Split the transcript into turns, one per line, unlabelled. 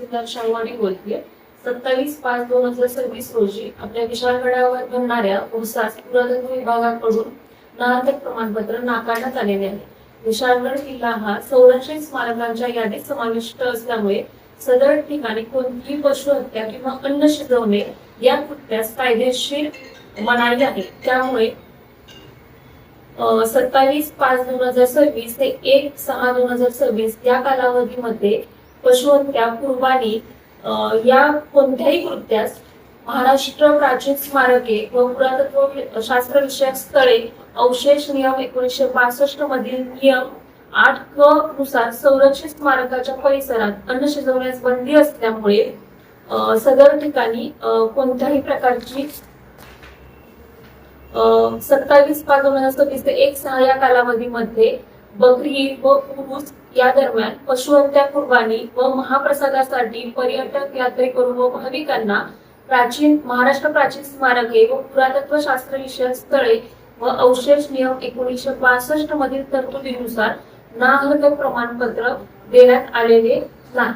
तहसीलदार शाहवाडी बोलतेय. 27/5/2026 रोजी आपल्या विशाळगडावर बनणाऱ्या उरसास पुरातत्व विभागाकडून नाहक प्रमाणपत्र नाकारण्यात आलेले आहे. विशाळगड किल्ला हा संरक्षित स्मारकांच्या यादीत समाविष्ट असल्यामुळे सदर ठिकाणी कोणतीही पशुहत्या किंवा अन्न शिजवणे या कृत्यास कायदेशीर मनाई आहे. त्यामुळे 27/5/2026 ते 1/6/2026 या कालावधीमध्ये पशुहत्या, कुर्बानी या कोणत्याही कृत्यास महाराष्ट्र प्राचीन स्मारके व पुरातत्व शास्त्र विषयक स्थळे अवशेष नियम 1962 मधील नियम 8 नुसार संरक्षित स्मारकाच्या परिसरात अन्न शिजवण्यास बंदी असल्यामुळे सदर ठिकाणी कोणत्याही प्रकारची 27/5/2026 ते 1/6 या कालावधीमध्ये बकरी व उरूस या दरम्यान पशुहत्या, कुर्बानी व महाप्रसादासाठी पर्यटक, यात्रेकरू व भाविकांना महाराष्ट्र प्राचीन स्मारके व पुरातत्व शास्त्र विषयक स्थळे व अवशेष नियम 1962 मधील तरतुदीनुसार नाहक प्रमाणपत्र देण्यात आलेले नाही.